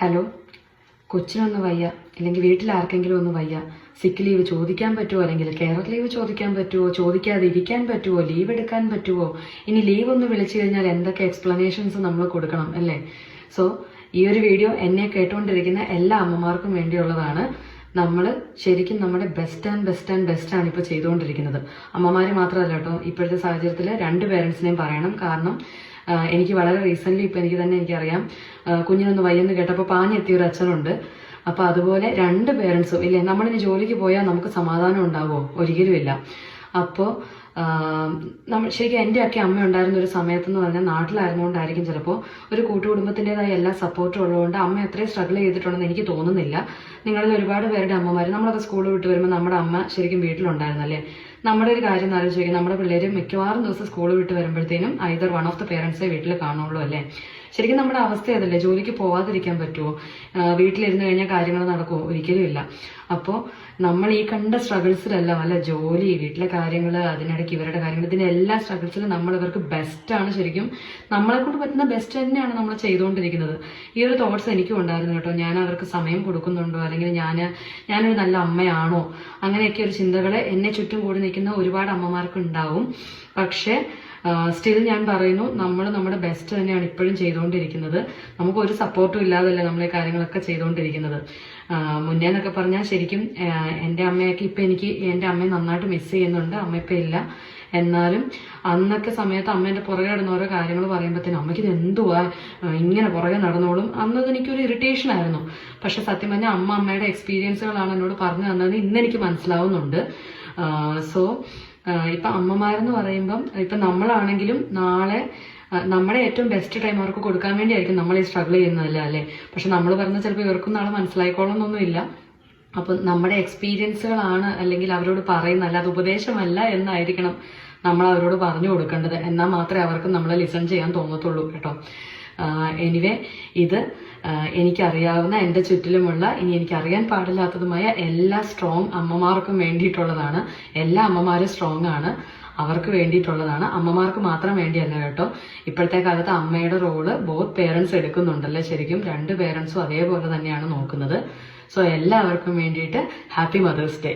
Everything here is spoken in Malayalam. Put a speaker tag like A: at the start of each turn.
A: ഹലോ, കൊച്ചിനൊന്ന് വയ്യ, അല്ലെങ്കിൽ വീട്ടിൽ ആർക്കെങ്കിലും ഒന്ന് വയ്യ, സിക്ക് ലീവ് ചോദിക്കാൻ പറ്റുമോ, അല്ലെങ്കിൽ കെയർ ലീവ് ചോദിക്കാൻ പറ്റുമോ, ചോദിക്കാതെ ഇരിക്കാൻ പറ്റുമോ, ലീവ് എടുക്കാൻ പറ്റുമോ, ഇനി ലീവ് ഒന്ന് വിളിച്ചു കഴിഞ്ഞാൽ എന്തൊക്കെ എക്സ്പ്ലനേഷൻസ് നമ്മൾ കൊടുക്കണം അല്ലേ? സോ ഈ ഒരു വീഡിയോ എന്നെ കേട്ടുകൊണ്ടിരിക്കുന്ന എല്ലാ അമ്മമാർക്കും വേണ്ടിയുള്ളതാണ്. നമ്മൾ ശരിക്കും നമ്മുടെ ബെസ്റ്റ് ആണ് ഇപ്പോൾ ചെയ്തുകൊണ്ടിരിക്കുന്നത്. അമ്മമാർ മാത്രമല്ല കേട്ടോ, ഇപ്പോഴത്തെ സാഹചര്യത്തിൽ രണ്ട് പേരൻസിനെയും പറയണം. കാരണം എനിക്ക് വളരെ റീസെന്റ് ഇപ്പം എനിക്കറിയാം, കുഞ്ഞിനൊന്ന് വയ്യെന്ന് കേട്ടപ്പോൾ പാഞ്ഞെത്തിയ ഒരു അച്ഛനുണ്ട്. അപ്പൊ അതുപോലെ രണ്ട് പേരൻസും ഇല്ലേ, നമ്മളിനി ജോലിക്ക് പോയാൽ നമുക്ക് സമാധാനം ഉണ്ടാവുമോ? ഒരിക്കലും ഇല്ല. അപ്പോൾ നമ്മൾ ശരിക്കും എൻ്റെയൊക്കെ അമ്മ ഉണ്ടായിരുന്ന ഒരു സമയത്തെന്ന് പറഞ്ഞാൽ നാട്ടിലായിരുന്നുകൊണ്ടായിരിക്കും ചിലപ്പോൾ ഒരു കൂട്ടുകുടുംബത്തിൻ്റെതായ എല്ലാ സപ്പോർട്ടും ഉള്ളതുകൊണ്ട് അമ്മ എത്രയും സ്ട്രഗിൾ ചെയ്തിട്ടുണ്ടെന്ന് എനിക്ക് തോന്നുന്നില്ല. നിങ്ങളിൽ ഒരുപാട് പേരുടെ അമ്മമാർ, നമ്മളൊക്കെ സ്കൂളിൽ വിട്ട് വരുമ്പോൾ നമ്മുടെ അമ്മ ശരിക്കും വീട്ടിലുണ്ടായിരുന്നല്ലേ. നമ്മുടെ ഒരു കാര്യം ആലോചിക്കുക, നമ്മുടെ പിള്ളേർ മിക്കവാറും ദിവസം സ്കൂളിൽ വിട്ട് വരുമ്പോഴത്തേനും ഐദർ വൺ ഓഫ് ദ പേരൻസേ വീട്ടിൽ കാണുള്ളൂ അല്ലേ. ശരിക്കും നമ്മുടെ അവസ്ഥ അതല്ലേ, ജോലിക്ക് പോവാതിരിക്കാൻ പറ്റുമോ? വീട്ടിലിരുന്ന് കഴിഞ്ഞാൽ കാര്യങ്ങൾ നടക്കുമോ? ഒരിക്കലും ഇല്ല. അപ്പോൾ നമ്മൾ ഈ കണ്ട സ്ട്രഗിൾസിലെല്ലാം അല്ല, ജോലി, വീട്ടിലെ കാര്യങ്ങൾ, അതിനിടയ്ക്ക് ഇവരുടെ കാര്യങ്ങൾ, ഇതിന്റെ എല്ലാ സ്ട്രഗിൾസിലും നമ്മൾ ഇവർക്ക് ബെസ്റ്റാണ്. ശരിക്കും നമ്മളെ കൊണ്ട് പറ്റുന്ന ബെസ്റ്റ് തന്നെയാണ് നമ്മൾ ചെയ്തുകൊണ്ടിരിക്കുന്നത്. ഈ ഒരു തോട്ട്സ് എനിക്കും ഉണ്ടായിരുന്നു കേട്ടോ. ഞാൻ അവർക്ക് സമയം കൊടുക്കുന്നുണ്ടോ, അല്ലെങ്കിൽ ഞാനൊരു നല്ല അമ്മയാണോ, അങ്ങനെയൊക്കെ ഒരു ചിന്തകൾ എന്നെ ചുറ്റും കൂടി നിൽക്കുന്ന ഒരുപാട് അമ്മമാർക്ക് ഉണ്ടാവും. പക്ഷെ സ്റ്റിൽ ഞാൻ പറയുന്നു, നമ്മൾ നമ്മുടെ ബെസ്റ്റ് തന്നെയാണ് ഇപ്പോഴും ചെയ്തുകൊണ്ടിരിക്കുന്നത്. നമുക്ക് ഒരു സപ്പോർട്ടും ഇല്ലാതല്ലേ നമ്മൾ ഈ കാര്യങ്ങളൊക്കെ ചെയ്തുകൊണ്ടിരിക്കുന്നത്. മുന്നേ എന്നൊക്കെ പറഞ്ഞാൽ ശരിക്കും എൻ്റെ അമ്മയൊക്കെ ഇപ്പം എനിക്ക് എൻ്റെ അമ്മയെ നന്നായിട്ട് മിസ് ചെയ്യുന്നുണ്ട്. അമ്മ ഇപ്പം ഇല്ല. എന്നാലും അന്നൊക്കെ സമയത്ത് അമ്മേൻ്റെ പുറകെ നടന്ന ഓരോ കാര്യങ്ങൾ പറയുമ്പോഴത്തേനും അമ്മയ്ക്ക് ഇത് എന്തുവാ ഇങ്ങനെ പുറകെ നടന്നോളും, അന്നത് എനിക്കൊരു ഇറിറ്റേഷൻ ആയിരുന്നു. പക്ഷെ സത്യം പറഞ്ഞാൽ അമ്മയുടെ എക്സ്പീരിയൻസുകളാണ് എന്നോട് പറഞ്ഞു തന്നതെന്ന് ഇന്നെനിക്ക് മനസ്സിലാവുന്നുണ്ട്. സോ ഇപ്പൊ അമ്മമാരെന്ന് പറയുമ്പം ഇപ്പൊ നമ്മളാണെങ്കിലും നാളെ നമ്മുടെ ഏറ്റവും ബെസ്റ്റ് ടൈം അവർക്ക് കൊടുക്കാൻ വേണ്ടിയായിരിക്കും നമ്മൾ ഈ സ്ട്രഗിൾ ചെയ്യുന്നതല്ല അല്ലേ. പക്ഷെ നമ്മൾ പറഞ്ഞ ചിലപ്പോൾ ഇവർക്കും നാളെ മനസ്സിലായിക്കോളണമെന്നൊന്നുമില്ല. അപ്പം നമ്മുടെ എക്സ്പീരിയൻസുകളാണ് അല്ലെങ്കിൽ അവരോട് പറയുന്ന, അല്ലാതെ ഉപദേശമല്ല എന്നായിരിക്കണം നമ്മൾ അവരോട് പറഞ്ഞു കൊടുക്കേണ്ടത്. എന്നാൽ മാത്രമേ അവർക്ക് നമ്മളെ ലിസൺ ചെയ്യാൻ തോന്നത്തുള്ളൂ കേട്ടോ. എനിവേ, ഇത് എനിക്കറിയാവുന്ന എൻ്റെ ചുറ്റിലുമുള്ള ഇനി എനിക്കറിയാൻ പാടില്ലാത്തതുമായ എല്ലാ സ്ട്രോങ് അമ്മമാർക്കും വേണ്ടിയിട്ടുള്ളതാണ്. എല്ലാ അമ്മമാരും സ്ട്രോങ് ആണ്, അവർക്ക് വേണ്ടിയിട്ടുള്ളതാണ്. അമ്മമാർക്ക് മാത്രം വേണ്ടിയല്ല കേട്ടോ. ഇപ്പോഴത്തെ കാലത്ത് അമ്മയുടെ റോള് ബോത്ത് പേരൻസ് എടുക്കുന്നുണ്ടല്ലേ. ശരിക്കും രണ്ട് പേരൻസും അതേപോലെ തന്നെയാണ് നോക്കുന്നത്. സോ എല്ലാവർക്കും വേണ്ടിയിട്ട് ഹാപ്പി മദേഴ്സ് ഡേ.